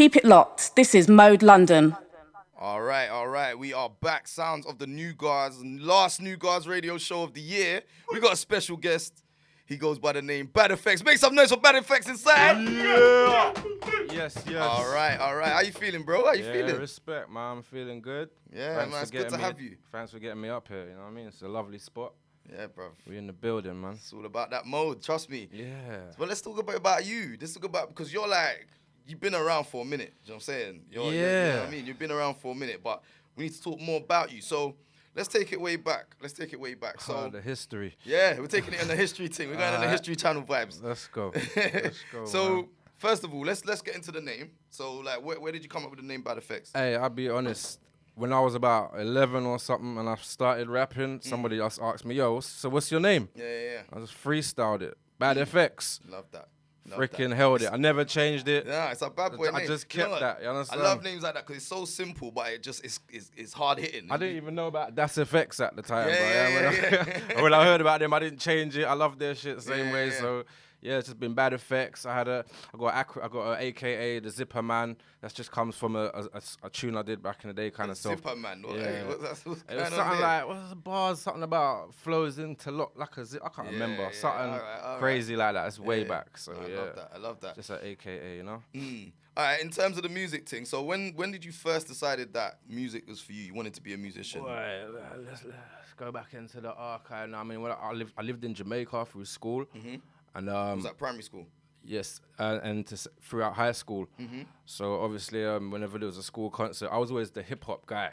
Keep it locked. This is Mode London. All right. We are back. Sounds of the New Guards, last New Guards radio show of the year. We got a special guest. He goes by the name Bad Effects. Make some noise for Bad Effects inside. Yeah. Yes. All right. How you feeling, bro? How you feeling? Respect, man. I'm feeling good. Yeah, man. It's good to have you. Thanks for getting me up here. You know what I mean? It's a lovely spot. Yeah, bro. We in the building, man. It's all about that mode. Trust me. Yeah. Well, let's talk about you. Let's talk about because you've been around for a minute. You know what I'm saying? You know what I mean? You've been around for a minute, but we need to talk more about you. So let's take it way back. So the history. Yeah, we're taking it on the history thing. We're going on the History Channel vibes. Let's go. So man. first of all, let's get into the name. So like, where did you come up with the name Bad Effects? Hey, I'll be honest. When I was about 11 or something and I started rapping, somebody else asked me, yo, so what's your name? Yeah. I just freestyled it. Bad Effects. Love that. Freaking held it. I never changed it. Yeah, it's a bad boy name. I just kept that. You understand? I love names like that because it's so simple, but it's hard hitting. I didn't even know about Das Effects at the time. Yeah. When I heard about them, I didn't change it. I love their shit same way. Yeah. So yeah, it's just been Bad Effects. I got a AKA the Zipper Man. That just comes from a tune I did back in the day, kind of stuff. Zipper Man. Yeah. Hey, what's it was something like what's the bars? Something about flows into like a zip. I can't remember. Something crazy like that. It's way back. So I love that. Just an AKA, you know. All right. In terms of the music thing, so when did you first decided that music was for you? You wanted to be a musician. Right, let's go back into the archive now. I mean, I lived in Jamaica through school. And was that primary school? Yes, and throughout high school. So obviously, whenever there was a school concert, I was always the hip hop guy.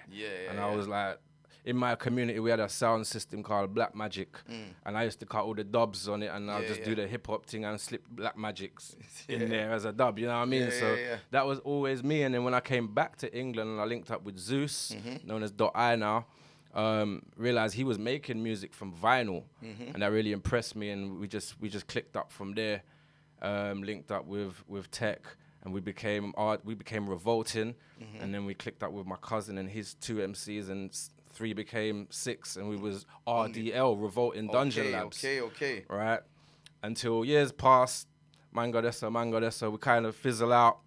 And I was like, in my community, we had a sound system called Black Magic, and I used to cut all the dubs on it, and I'll just do the hip hop thing and slip Black Magics in there as a dub. You know what I mean? That was always me. And then when I came back to England, and I linked up with Zeus, known as .I now. Realized he was making music from vinyl, and that really impressed me. And we just clicked up from there, linked up with Tech, and we became Revolting, and then we clicked up with my cousin and his 2 MCs, and 3 became 6, and we was RDL, Revolting Dungeon Labs. Okay. Right, until years passed, man got eso, we kind of fizzle out.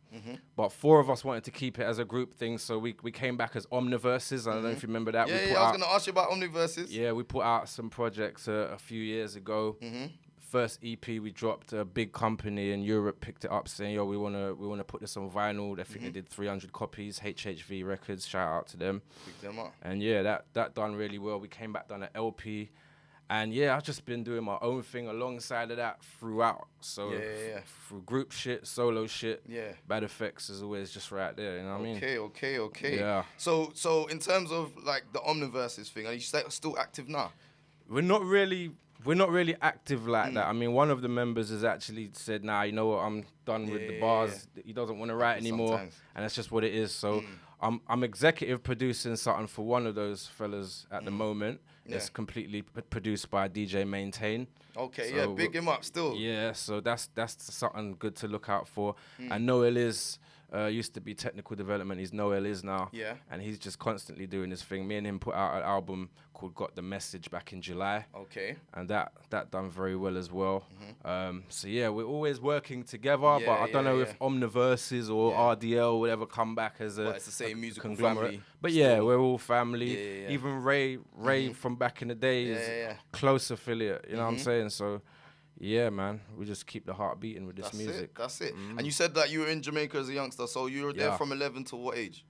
But 4 of us wanted to keep it as a group thing, so we came back as Omniverses. I don't know if you remember that. I was going to ask you about Omniverses. Yeah, we put out some projects a few years ago. First EP we dropped, a big company in Europe picked it up saying, yo, we wanna put this on vinyl. I think they did 300 copies, HHV Records, shout out to them. Pick them up. And yeah, that done really well. We came back, done an LP. And yeah, I've just been doing my own thing alongside of that throughout. So through group shit, solo shit, Bad Effects is always just right there. You know what I mean? Okay. Yeah. So in terms of like the Omniverses thing, are you still active now? We're not really active like that. I mean, one of the members has actually said, nah, you know what, I'm done with the bars. He doesn't want to write anymore. And that's just what it is. So I'm executive producing something for one of those fellas at the moment. It's completely produced by DJ Maintain. Okay, so big him up still. Yeah, so that's something good to look out for. And Noel is used to be technical development. He's Noel is now. Yeah. And he's just constantly doing his thing. Me and him put out an album called Got the Message back in July. Okay. And that done very well as well. So yeah, we're always working together, but I don't know if Omniverses or RDL will ever come back as a it's the same musical conglomerate. family. But yeah, we're all family. Even Ray from back in the day is close affiliate. You know what I'm saying? So yeah, man, we just keep the heart beating with this music. That's it. And you said that you were in Jamaica as a youngster, so you were there from 11 to what age?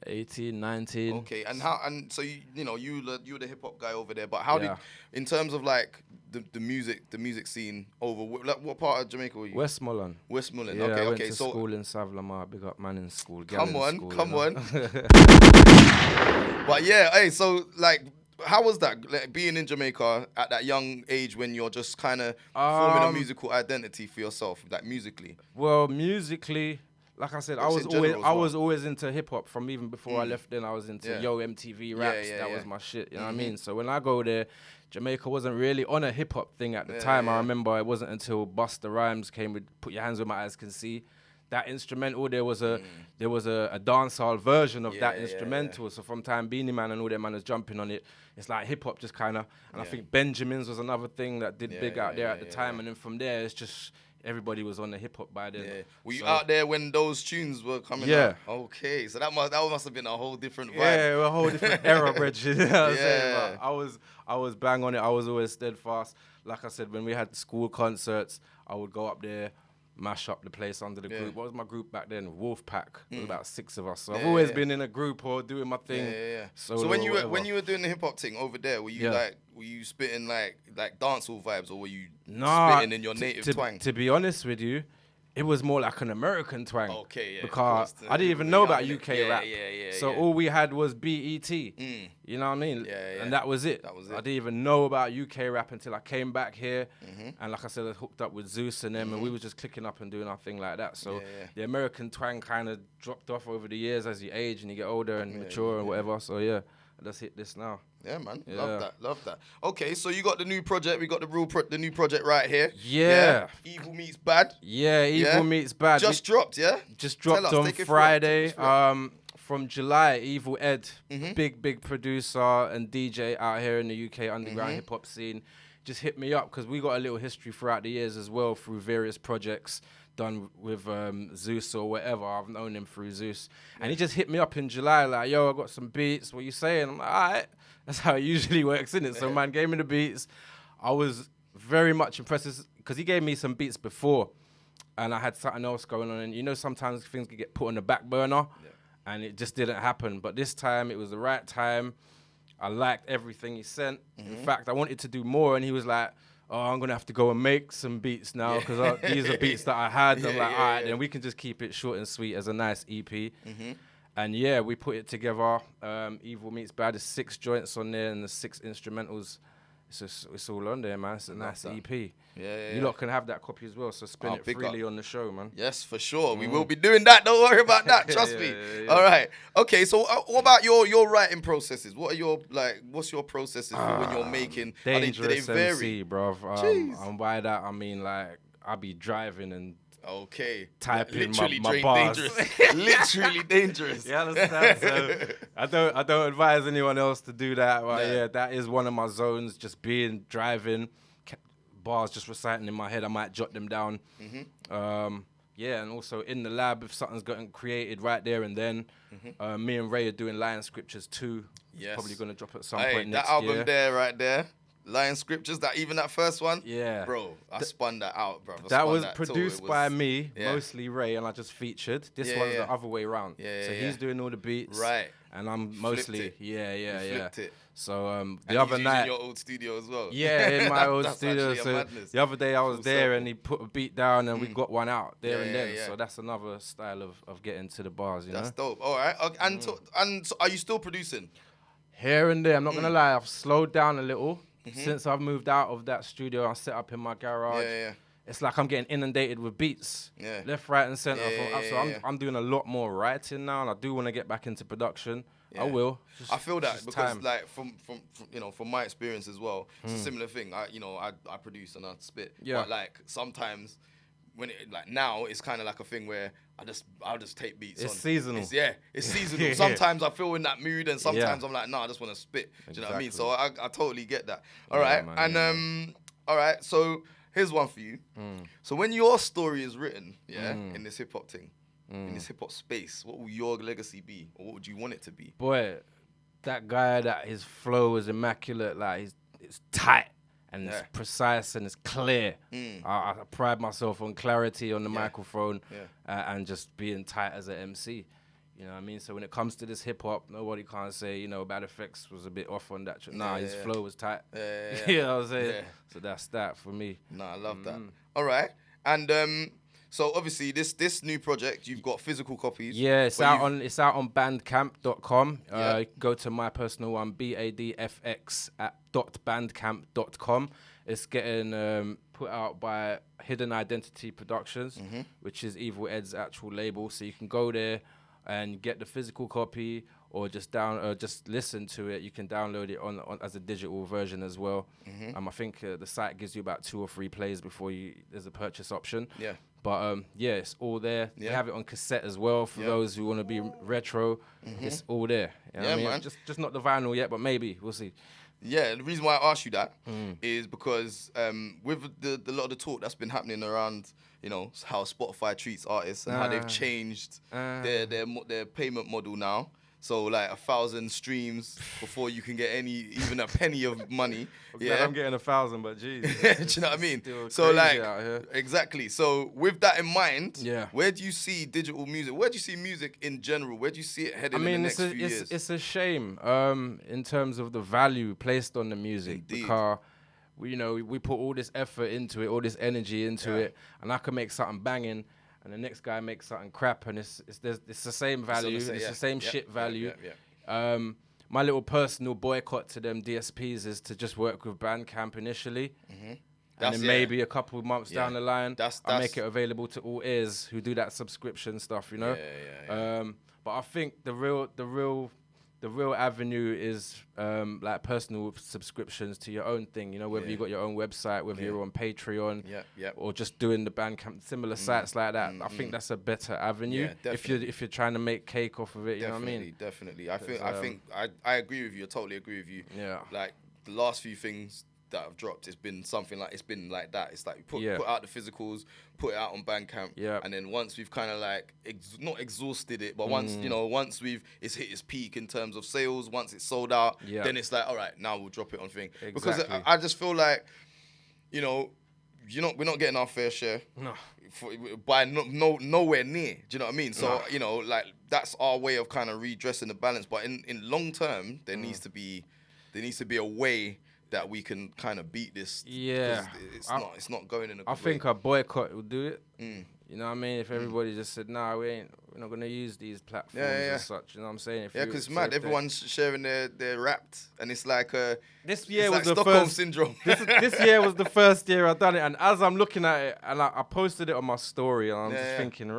18, 19. Okay, and so you were the hip hop guy over there, but how did, in terms of like the music scene over, like what part of Jamaica were you? Westmoreland. Westmoreland. Yeah, okay, I went okay. to So school in Smilemoor, big up man in school. Come on. on. But yeah, hey, so like, how was that, like, being in Jamaica at that young age when you're just kind of forming a musical identity for yourself, like musically? Well, musically, like I said, I was always into hip hop from even before I left. Then I was into MTV raps. That was my shit. You know what I mean? So when I go there, Jamaica wasn't really on a hip hop thing at the time. I remember it wasn't until Busta Rhymes came with "Put Your Hands Where My Eyes Can See." That instrumental, there was a dancehall version of that instrumental. So from time Beanie Man and all them man was jumping on it, it's like hip hop just kind of. And I think Benjamin's was another thing that did big out there at the time. And then from there, everybody was on the hip hop by then. Yeah. Were you out there when those tunes were coming out? Okay, so that must have been a whole different vibe. Yeah, a whole different era, Reg. You know what I'm saying? I was bang on it. I was always steadfast. Like I said, when we had the school concerts, I would go up there, mash up the place under the group. What was my group back then? Wolfpack. There was about 6 of us. So I've always been in a group or doing my thing. So when you were doing the hip hop thing over there, were you spitting like dancehall vibes, or were you spitting in your native twang? To be honest with you, it was more like an American twang. Okay, yeah. Because I didn't even know about UK rap. So all we had was BET. You know what I mean? And that was it. I didn't even know about UK rap until I came back here. And like I said, I hooked up with Zeus and them, and we were just clicking up and doing our thing like that. So the American twang kind of dropped off over the years as you age and you get older and mature and whatever. So I just hit this now. Yeah, man. Love that. Okay, so you got the new project. We got the new project right here. Yeah. Evil Meets Bad. Yeah, Evil Meets Bad. Just dropped, yeah? Just dropped on Friday. From July, Evil Ed, big producer and DJ out here in the UK underground hip hop scene, just hit me up because we got a little history throughout the years as well through various projects done with Zeus or whatever. I've known him through Zeus. And he just hit me up in July like, yo, I got some beats. What you saying? I'm like, all right. That's how it usually works, isn't it? So man gave me the beats. I was very much impressed because he gave me some beats before and I had something else going on. And you know, sometimes things can get put on the back burner and it just didn't happen. But this time it was the right time. I liked everything he sent. In fact, I wanted to do more and he was like, oh, I'm going to have to go and make some beats now because these are beats that I had. I'm like, all right, then we can just keep it short and sweet as a nice EP. And we put it together. Evil Meets Bad. There's 6 joints on there and the 6 instrumentals. It's all on there, man. It's a nice EP. You lot can have that copy as well, so spin it freely on the show, man. Yes, for sure. We will be doing that. Don't worry about that. Trust me. All right. Okay, so what about your writing processes? What's your processes for when you're making? Dangerous do they vary? MC, bruv. And by that, I mean, like, I'll be driving and typing my bars. Literally dangerous. You understand? So I don't advise anyone else to do that. But that is one of my zones. Just driving, bars just reciting in my head. I might jot them down. And also in the lab, if something's getting created right there and then. Me and Ray are doing Lion Scriptures 2. Yes. Probably gonna drop at some point next year. That album there, right there. Lion Scriptures, that first one? Yeah. Bro, I spun that out, bro. That was produced by me, mostly Ray, and I just featured. This one's the other way around. So he's doing all the beats. Right. And I'm mostly, flipped it. So the other night. In your old studio as well. Yeah, in my old studio. So madness. the other day I was there and he put a beat down and we got one out there and then. So that's another style of getting to the bars, you know? That's dope. All right. And so are you still producing? Here and there. I'm not going to lie. I've slowed down a little. Since I've moved out of that studio, I set up in my garage. It's like I'm getting inundated with beats, left, right, and center. I'm doing a lot more writing now, and I do want to get back into production. I will. I feel that because, like, from my experience as well, it's a similar thing. I produce and I spit, but like sometimes when now it's kind of like a thing where I'll just take beats. It's seasonal. It's seasonal. Sometimes I feel in that mood, and sometimes I'm like, no, I just want to spit. Do you know what I mean? So I totally get that. All right, man, all right. So here's one for you. So when your story is written, in this hip hop thing, in this hip hop space, what will your legacy be, or what would you want it to be? Boy, that guy that his flow is immaculate, like it's tight. And it's precise and it's clear. I pride myself on clarity on the microphone and just being tight as an MC. You know what I mean? So when it comes to this hip hop, nobody can't say, Bad Effects was a bit off on that. His flow was tight. You know what I'm saying? Yeah. So that's that for me. I love that. All right. And so obviously this new project, you've got physical copies. Yeah, it's out on bandcamp.com. Go to my personal one, BADFX @bandcamp.com. It's getting put out by Hidden Identity Productions, which is Evil Ed's actual label. So you can go there and get the physical copy, or just listen to it. You can download it on as a digital version as well. I think the site gives you about 2 or 3 plays before there's a purchase option. But it's all there. We have it on cassette as well for those who want to be retro. It's all there. You know what I mean? Man. Just not the vinyl yet, but maybe we'll see. Yeah, the reason why I asked you that is because with the lot of the talk that's been happening around, you know, how Spotify treats artists and how they've changed their payment model now. So like 1,000 streams before you can get even a penny of money. Yeah, I'm getting 1,000, but geez. Do you know what I mean? So like, exactly. So with that in mind, where do you see digital music? Where do you see music in general? Where do you see it heading in the next few years? It's a shame in terms of the value placed on the music. Indeed. Because we put all this effort into it, all this energy into it, and I can make something banging. And the next guy makes something crap, and it's the same value, it's the same shit value. My little personal boycott to them DSPs is to just work with Bandcamp initially, and then maybe a couple of months down the line, I'll make it available to all ears who do that subscription stuff, you know. But I think the real avenue is like personal subscriptions to your own thing, you know, whether you got your own website, whether you're on Patreon, or just doing the Bandcamp, similar sites like that. I think that's a better avenue if you're trying to make cake off of it. You know what I mean? Definitely. I agree with you. I totally agree with you. Yeah. Like the last few things that have dropped, it's been like that. It's like put out the physicals, put it out on Bandcamp, and then once we've kind of like not exhausted it, but once it's hit its peak in terms of sales, once it's sold out, then it's like, all right, now we'll drop it on thing. Exactly. Because I just feel like, you know, we're not getting our fair share. No. By nowhere near. Do you know what I mean? So you know, like that's our way of kind of redressing the balance. But in long term, there needs to be a way that we can kind of beat this. Yeah, it's not going in a good way. think a boycott will do it. You know what I mean? If everybody just said, nah, we're not gonna use these platforms and such. You know what I'm saying? Because it's mad. Everyone's sharing their Wrapped, and it's like this year was like the Stockholm first syndrome. this year was the first year I've done it, and as I'm looking at it, and I posted it on my story, and I'm just thinking,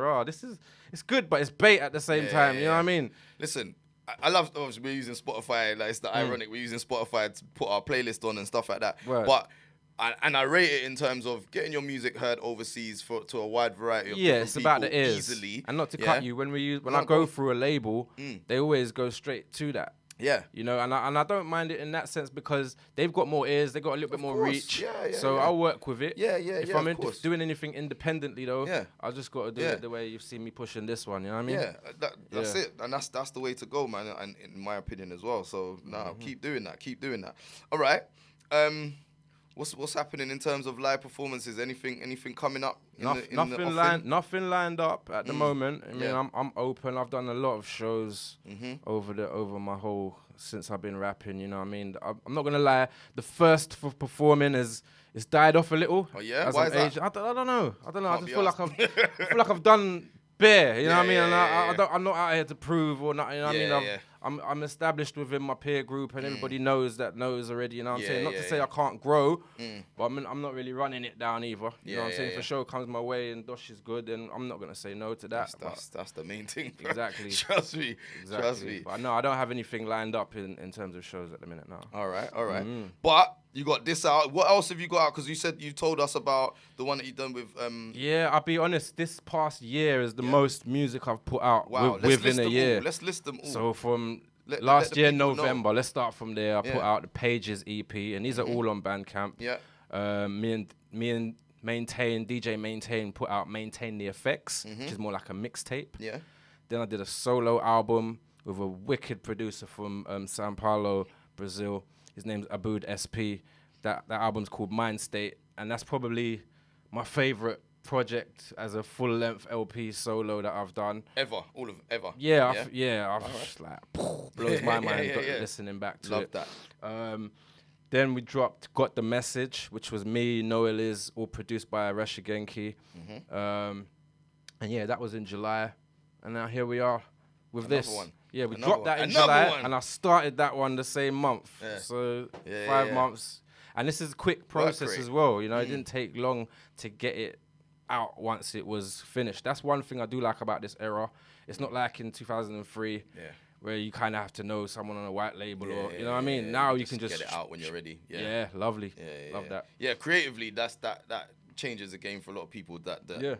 it's good, but it's bait at the same time. You know what I mean? Listen. I love, obviously, we're using Spotify. Like, it's the ironic, we're using Spotify to put our playlist on and stuff like that. Right. But I rate it in terms of getting your music heard overseas to a wide variety of different it's about the ears. Easily. And not to cut you, when I go through a label, they always go straight to that. Yeah. You know, and I don't mind it in that sense because they've got more ears, they've got a little bit more reach. So I'll work with it. If I'm doing anything independently though, I just got to do it the way you've seen me pushing this one, you know what I mean? Yeah, that's it. And that's the way to go, man, and in my opinion as well. So keep doing that. All right. What's happening in terms of live performances? Anything coming up? Nothing lined up at the moment. I mean, I'm open. I've done a lot of shows over my whole since I've been rapping. You know what I mean? I'm not gonna lie. The first for performing is died off a little. Oh yeah, why is that? I don't know. I just feel like I've done bare. You know what I mean? And I'm not out here to prove or not. You know what I mean? I'm established within my peer group, and everybody knows already. You know what I'm saying? Not to say I can't grow, but I'm not really running it down either. You know what I'm saying? If a show comes my way and Dosh is good, then I'm not gonna say no to that. That's the main thing. Bro. Exactly. Trust me. But no, I don't have anything lined up in terms of shows at the minute now. All right. But you got this out. What else have you got out? Because you told us about the one that you done with. Yeah, I'll be honest. This past year is the most music I've put out within a year. Let's list them all. So from last year November, let's start from there. I put out the Pages EP, and these are all on Bandcamp. Yeah. Me and DJ Maintain put out Maintain the Effects, which is more like a mixtape. Yeah. Then I did a solo album with a wicked producer from Sao Paulo, Brazil. His name's Aboud SP. That album's called Mind State, and that's probably my favorite project as a full-length LP solo that I've done. Ever? Yeah. I've just like, blows my mind listening back to it. Love that. Then we Got the Message, which was me, Noah Liz, all produced by Rasha Genki. And yeah, that was in July. And now here we are with this. One. Yeah, we dropped that in July, and I started that one the same month. Yeah. So 5 months. And this is a quick process as well. You know, it didn't take long to get it out once it was finished. That's one thing I do like about this era. It's not like in 2003 where you kind of have to know someone on a white label or, you know what I mean? Now you can just get it out when you're ready. Yeah, lovely. Love that. Yeah, creatively, that changes the game for a lot of people. You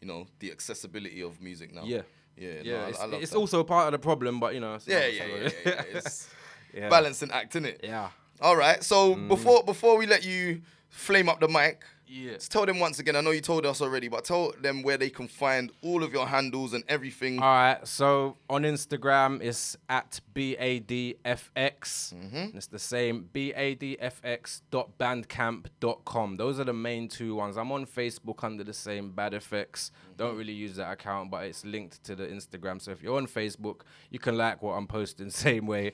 know, the accessibility of music now. Yeah. Yeah, I love it's also part of the problem, but you know. It's balancing act, innit? Yeah. All right. So before we let you flame up the mic, just tell them once again. I know you told us already, but tell them where they can find all of your handles and everything. All right. So on Instagram, it's at BADFX. It's the same, badfx.bandcamp.com. Those are the main two ones. I'm on Facebook under the same BadFX. Don't really use that account, but it's linked to the Instagram. So if you're on Facebook, you can like what I'm posting same way.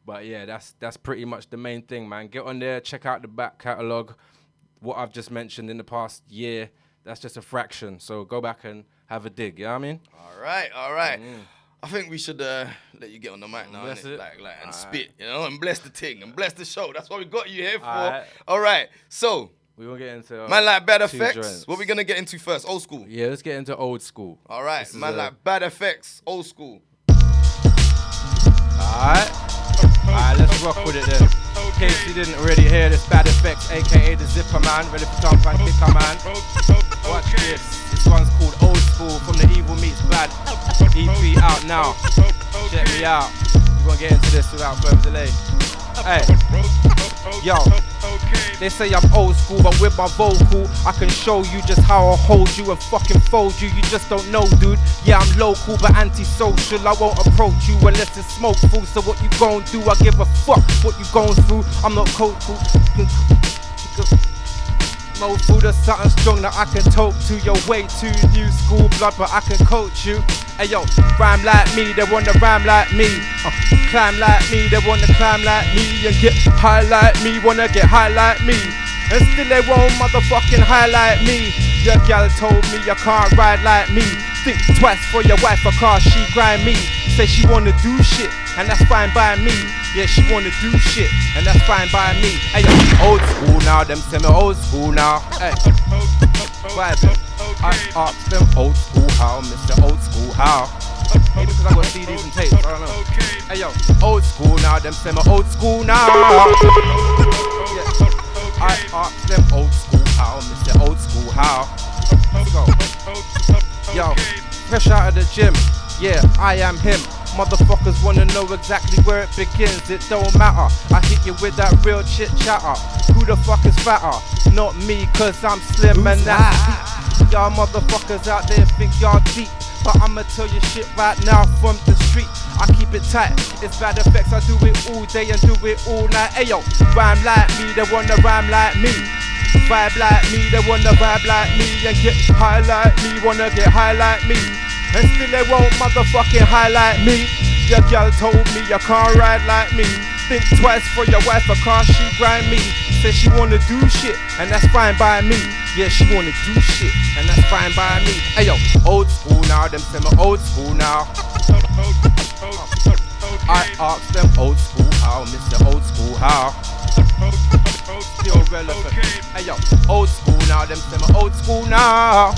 But yeah, that's pretty much the main thing, man. Get on there, check out the back catalogue. What I've just mentioned in the past year, that's just a fraction. So go back and have a dig, you know what I mean? All right. I think we should let you get on the mic now, Bless it. and spit, you know, and bless the thing, and bless the show. That's what we got you here for. All right. So, we're going to get into man like Bad Effects. What we going to get into first? Old school? Yeah, let's get into old school. All right. Man like Bad Effects, old school. All right, let's rock with it then. In case you didn't already hear this, Bad Effects, aka the Zipper Man, ready for Tom and Kicker Man. Watch this. This one's called Old School from the Evil Meets Bad EP out now. Check me out. We're gonna get into this without further delay. Hey, yo, they say I'm old school, but with my vocal, I can show you just how I'll hold you and fucking fold you. You just don't know, dude. Yeah, I'm local, but antisocial. I won't approach you unless it's smokeful. So what you gon' do? I give a fuck what you going through. I'm not coachful. Mo food or something strong that I can talk to. You're way too new school blood, but I can coach you. Hey yo, rhyme like me, they wanna rhyme like me. Climb like me, they wanna climb like me. And get high like me, wanna get high like me. And still they won't motherfucking highlight me. Your gal told me you can't ride like me. Think twice for your wife, a car she grind me. Say she wanna do shit, and that's fine by me. Yeah, she wanna do shit, and that's fine by me. Hey yo, old school now, them say me old school now. Hey, vibing. I ask them old school how, Mr. Old School how. Maybe because I got CDs and tapes, I don't know. Hey yo, old school now, them say me old school now. Yeah. I ask them old school how, Mr. Old School how. Let's go. Yo, fresh out of the gym. Yeah, I am him. Motherfuckers wanna know exactly where it begins. It don't matter. I hit you with that real chit chatter. Who the fuck is fatter? Not me, cause I'm slim and that. Y'all motherfuckers out there think y'all deep, but I'ma tell you shit right now from the street. I keep it tight, it's Bad Effects. I do it all day and do it all night. Ayo, rhyme like me, they wanna rhyme like me. Vibe like me, they wanna vibe like me. And get high like me, wanna get high like me. And still they won't motherfucking highlight me. Your girl told me you can't ride like me. Think twice for your wife, a car she grind me. Says she wanna do shit, and that's fine by me. Yeah, she wanna do shit, and that's fine by me. Hey yo, old school now, them say me old school now. I ask them old school how, Mr. Old School how. Still relevant. Hey yo, old school now, them say me old school now.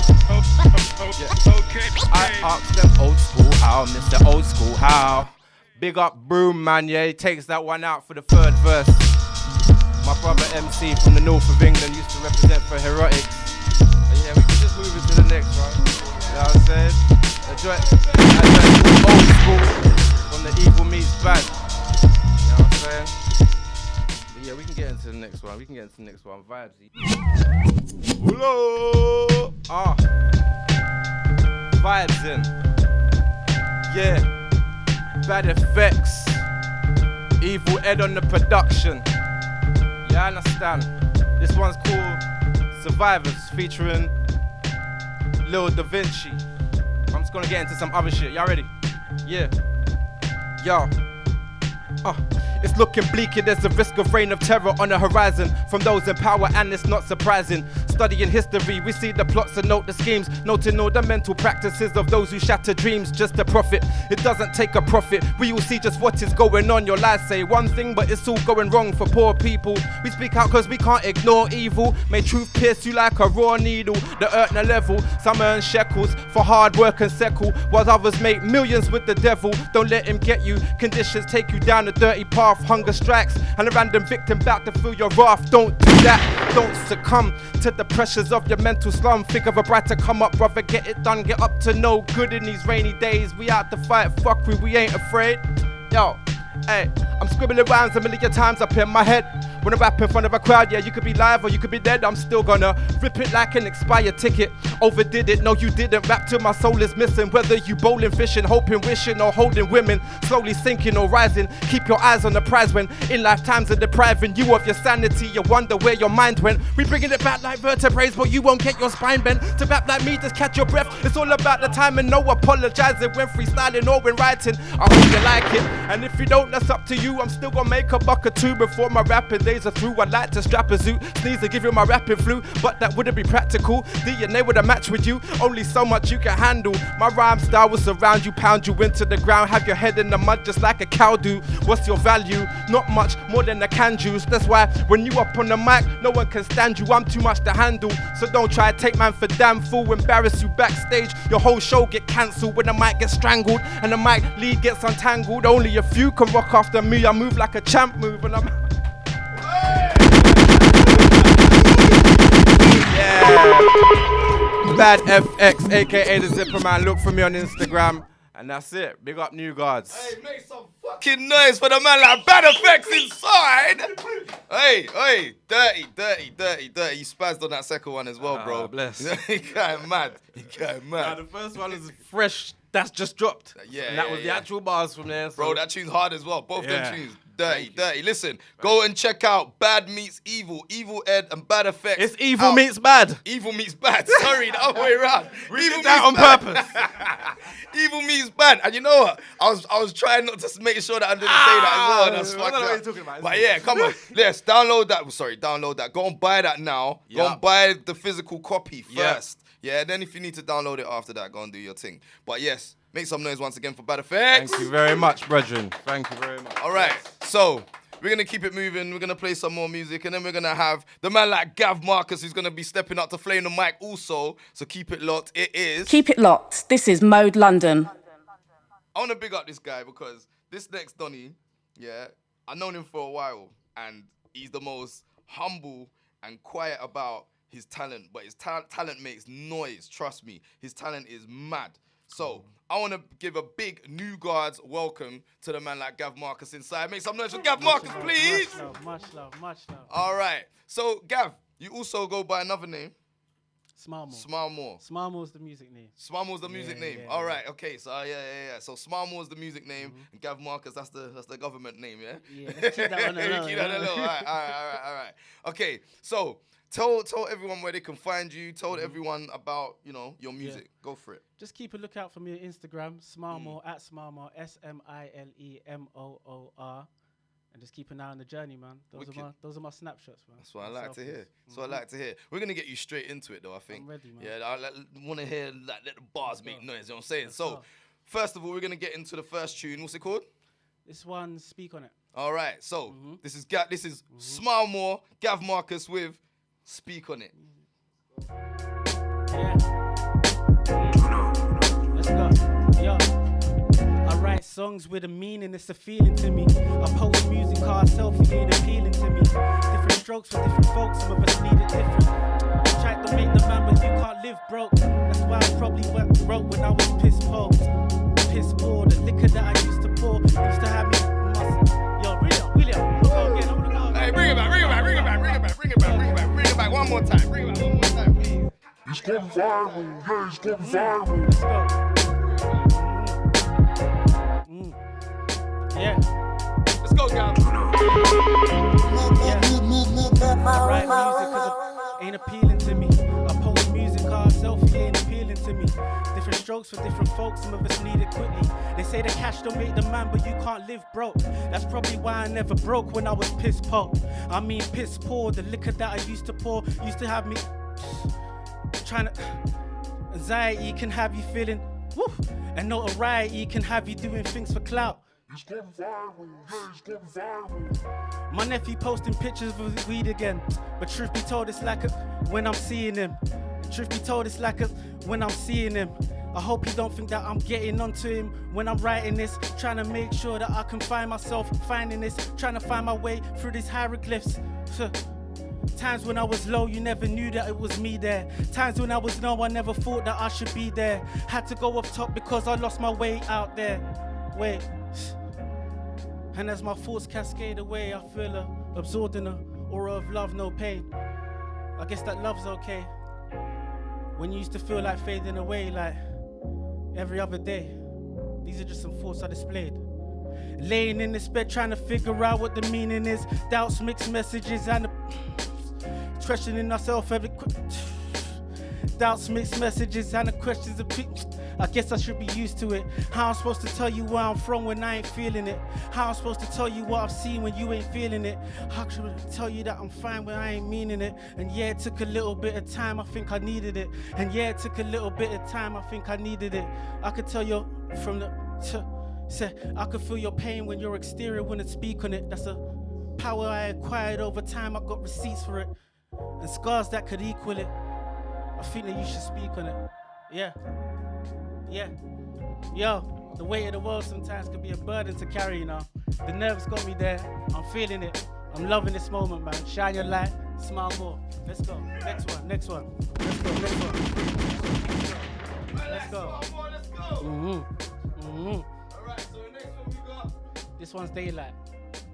Yeah. I ask them old school how, Mr. Old School how. Big up Broom man, yeah, he takes that one out for the third verse. My brother MC from the north of England used to represent for Heroics. But yeah, we can just move it to the next one. You know what I'm saying? Enjoy old school from the Evil Meets Bad. You know what I'm saying? But yeah, we can get into the next one. Vibes. Hello. Vibes in. Yeah. Bad Effects. Evil Ed on the production. Yeah, I understand. This one's called Survivors featuring Lil Da Vinci. I'm just gonna get into some other shit. Y'all ready? Yeah. Yo. It's looking bleak, there's a risk of reign of terror on the horizon from those in power, and it's not surprising. Studying history, we see the plots and note the schemes, noting all the mental practices of those who shatter dreams just to profit. It doesn't take a profit, we all see just what is going on. Your lies say one thing, but it's all going wrong for poor people. We speak out cause we can't ignore evil. May truth pierce you like a raw needle. The earth no level, some earn shekels for hard work and seckle, while others make millions with the devil. Don't let him get you, conditions take you down a dirty path. Hunger strikes and a random victim bout to feel your wrath. Don't do that, don't succumb to the pressures of your mental slum. Think of a brighter come up, brother, get it done. Get up to no good in these rainy days. We out to fight fuckery, we ain't afraid. Yo, Hey, I'm scribbling rhymes a million times up in my head. When I rap in front of a crowd, yeah, you could be live or you could be dead. I'm still gonna rip it like an expired ticket. Overdid it, no you didn't. Rap till my soul is missing. Whether you bowling, fishing, hoping, wishing, or holding women, slowly sinking or rising. Keep your eyes on the prize when in lifetimes are depriving you of your sanity. You wonder where your mind went. We bringing it back like vertebrae, but you won't get your spine bent. To rap like me, just catch your breath. It's all about the time and no apologizing when freestyling or when writing. I hope you like it, and if you don't, that's up to you. I'm still gonna make a buck or two before my rapping days are through. I'd like to strap a zoot, sneeze to give you my rapping flu, but that wouldn't be practical. DNA would have matched with you, only so much you can handle. My rhyme style will surround you, pound you into the ground, have your head in the mud just like a cow do. What's your value? Not much more than a can juice. That's why when you up on the mic, no one can stand you. I'm too much to handle, so don't try to take man for damn fool. Embarrass you backstage, your whole show get cancelled when the mic gets strangled and the mic lead gets untangled. Only a few can rock after me. I move like a champ move and I'm Bad FX, aka the Zipper Man. Look for me on Instagram, and that's it. Big up New Guardz. Hey, make some fucking noise for the man like Bad FX inside. Hey, dirty. You spazzed on that second one as well, bro. Bless. You got mad. The first one is fresh. That's just dropped. And that was the actual bars from there. So. Bro, that tune's hard as well. Both them tunes. Dirty. Listen, go and check out Bad Meets Evil, Evil Ed and Bad Effects. It's Evil meets Bad. Evil meets Bad. Sorry, the other way around. We did that on purpose. Evil meets Bad. And you know what? I was trying not to make sure that I didn't say that as well. That's I don't know what you're talking about. But yeah, come on. Yes, download that. Go and buy that now. Go and buy the physical copy first. Yeah, then if you need to download it after that, go and do your thing. But yes, make some noise once again for Bad Effects. Thank you very much, brethren. Thank you very much. All right, so we're going to keep it moving. We're going to play some more music, and then we're going to have the man like Gav Marcus, who's going to be stepping up to flame the mic also. So keep it locked. It is... Keep it locked. This is Mode London. I want to big up this guy because this next Donny, I've known him for a while, and he's the most humble and quiet about his talent, but his talent makes noise, trust me. His talent is mad. So, I want to give a big New Guardz welcome to the man like Gav Marcus inside. Make some noise for Gav Marcus, please. Much love. All right. So, Gav, you also go by another name. Smilemoor. Smilemoor's the music name. Smilemoor's the music name. Yeah, All right. Okay. So So Smilemoor's the music name, and Gav Marcus that's the government name. Yeah. Yeah. Let's keep that one alone. Keep that alone. All right. Okay. So tell everyone where they can find you. Tell everyone about your music. Go for it. Just keep a lookout for me on Instagram. Smilemoor at Smilemoor. SMILEMOOR. And just keep an eye on the journey, man. Those are my snapshots, man. That's what I like to hear. We're gonna get you straight into it, though. I think. I'm ready, man. Yeah, I want to hear let the bars make noise. You know what I'm saying? So, first of all, we're gonna get into the first tune. What's it called? This one, Speak On It. All right. So this is Smilemoor, Gav Marcus with Speak On It. Yeah. Let's go. Yo. I write songs with a meaning, it's a feeling to me. I post music, car selfie ain't appealing to me. Different strokes for different folks, some of us need it different. Try to make the man, but you can't live broke. That's why I probably wrote when I was piss poor. Piss poor, the liquor that I used to pour used to have me. Yo, William, I'm gonna go again. Hey, bring it back. One more time. Bring it back one more time, please. It's gone viral. Yeah, it's gone viral. Let's go. Yeah. Let's go, guys. I write music cause it ain't appealing to me. I post music cause selfie ain't appealing to me. Different strokes for different folks, some of us need it quickly. They say the cash don't make the man, but you can't live broke. That's probably why I never broke when I was piss poor. I mean piss poor, the liquor that I used to pour used to have me trying to... Anxiety can have you feeling woo, and notoriety can have you doing things for clout. It's gone viral, yeah, it's gone viral. My nephew posting pictures of his weed again. But truth be told, it's like when I'm seeing him. Truth be told, it's like when I'm seeing him. I hope you don't think that I'm getting onto him when I'm writing this. Trying to make sure that I can find myself finding this. Trying to find my way through these hieroglyphs. Times when I was low, you never knew that it was me there. Times when I was low, I never thought that I should be there. Had to go up top because I lost my way out there. Wait. And as my thoughts cascade away, I feel absorbed in a aura of love, no pain. I guess that love's okay. When you used to feel like fading away, like every other day. These are just some thoughts I displayed. Laying in this bed, trying to figure out what the meaning is. Doubts, mixed messages, and questioning ourselves every. Doubts, mixed messages, and the questions of I guess I should be used to it. How I'm supposed to tell you where I'm from when I ain't feeling it? How I'm supposed to tell you what I've seen when you ain't feeling it? How should I tell you that I'm fine when I ain't meaning it? And yeah, it took a little bit of time, I think I needed it. And yeah, it took a little bit of time, I think I needed it. I could tell you from the I could feel your pain when your exterior wouldn't speak on it. That's a power I acquired over time, I got receipts for it. And scars that could equal it. I think that you should speak on it. Yeah. Yeah. Yo, the weight of the world sometimes can be a burden to carry, you know. The nerves got me there. I'm feeling it. I'm loving this moment, man. Shine your light, smile more. Let's go. Next one. Let's go. Let's go. Alright, so the next one we got. This one's Daylight.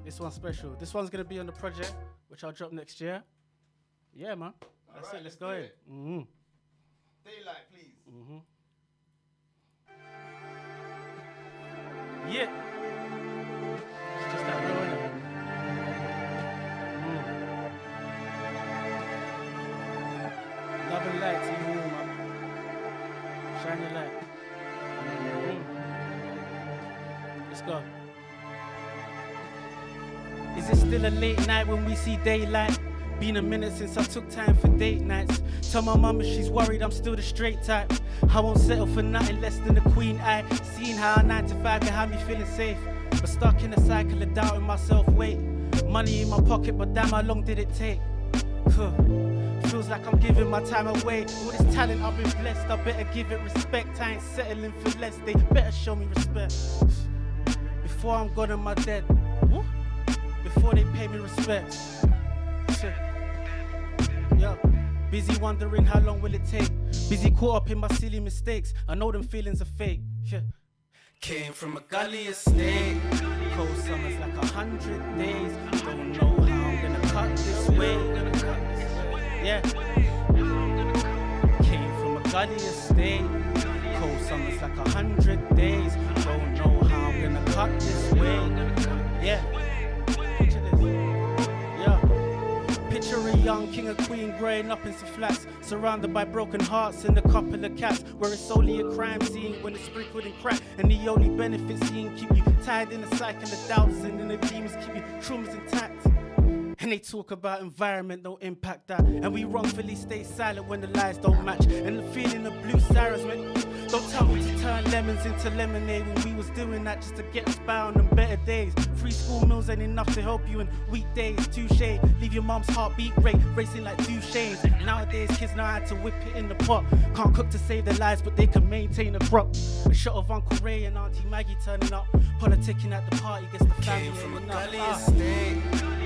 This one's special. This one's gonna be on the project, which I'll drop next year. Yeah, man. That's it. Let's go in. Daylight, please. Yeah. It's just that real, innit? Love and light to you, man. Shine your light. Let's go. Is it still a late night when we see daylight? Been a minute since I took time for date nights. Tell my mama she's worried I'm still the straight type. I won't settle for nothing less than the queen eye. Seeing how a 9 to 5 can have me feeling safe, but stuck in a cycle of doubting myself. Wait, money in my pocket, but damn how long did it take? Feels like I'm giving my time away. All this talent I've been blessed, I better give it respect. I ain't settling for less, they better show me respect. Before I'm gone and my dead, before they pay me respect. Yo, busy wondering how long will it take. Busy caught up in my silly mistakes. I know them feelings are fake. Yeah. Came from a gully estate. Cold summers like 100 days. Don't know how I'm gonna cut this way. Yeah. Came from a gully estate. Cold summers like 100 days. Don't know how I'm gonna cut this way. Yeah. Picture this. Yeah. Picture a young king or queen growing up in some flats, surrounded by broken hearts and a couple of cats, where it's only a crime scene when it's sprinkled in crack, and the only benefit seeing keep you tied in a cycle of doubts, and then the demons keep your traumas intact. And they talk about environment don't impact that, and we wrongfully stay silent when the lies don't match, and the feeling of blue sirens, man. Don't tell me to turn lemons into lemonade when we was doing that just to get us by on them better days. Free school meals ain't enough to help you in weekdays. Touche, leave your mom's heartbeat rate racing like Duchesne's. Nowadays kids know how to whip it in the pot. Can't cook to save their lives, but they can maintain a crop. A shot of Uncle Ray and Auntie Maggie turning up. Politicking at the party gets the family from a gully estate.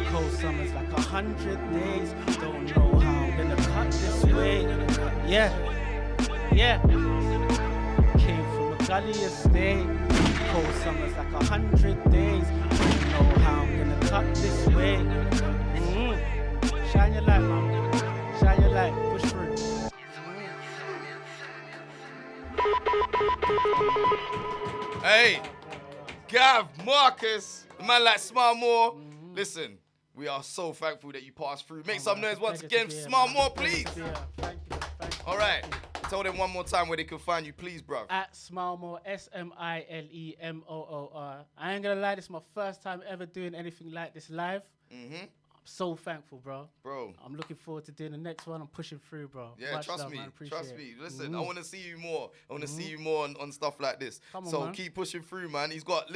Cold summers like 100 days. Don't know how I'm gonna cut this way. Yeah, yeah. Came from a gully estate. Cold summers like 100 days. Don't know how I'm gonna cut this way. Shine your light, man. Shine your light. Push through. Hey, Gav, Marcus, the man like Smilemoor. Listen, we are so thankful that you passed through. Make some noise once again for Smilemoor, please. Thank you. All right. Tell them one more time where they can find you, please, bro. At Smilemoor, Smilemoor. I ain't gonna lie, this is my first time ever doing anything like this live. I'm so thankful, bro. I'm looking forward to doing the next one. I'm pushing through, bro. Yeah, Much trust love, me. man. Appreciate Trust me. it. Listen, I want to see you more. I want to see you more on stuff like this. Come on, so man. keep pushing through, man. He's got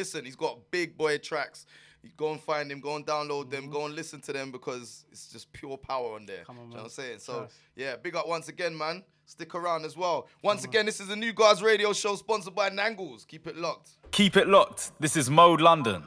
big boy tracks. You go and find them, go and download them, go and listen to them because it's just pure power on there. Come on, You know man. what I'm saying? So, Trust. yeah, big up once again, man. Stick around as well. Once again, this is a new Guardz radio show sponsored by Nangles. Keep it locked. Keep it locked. This is Mode London.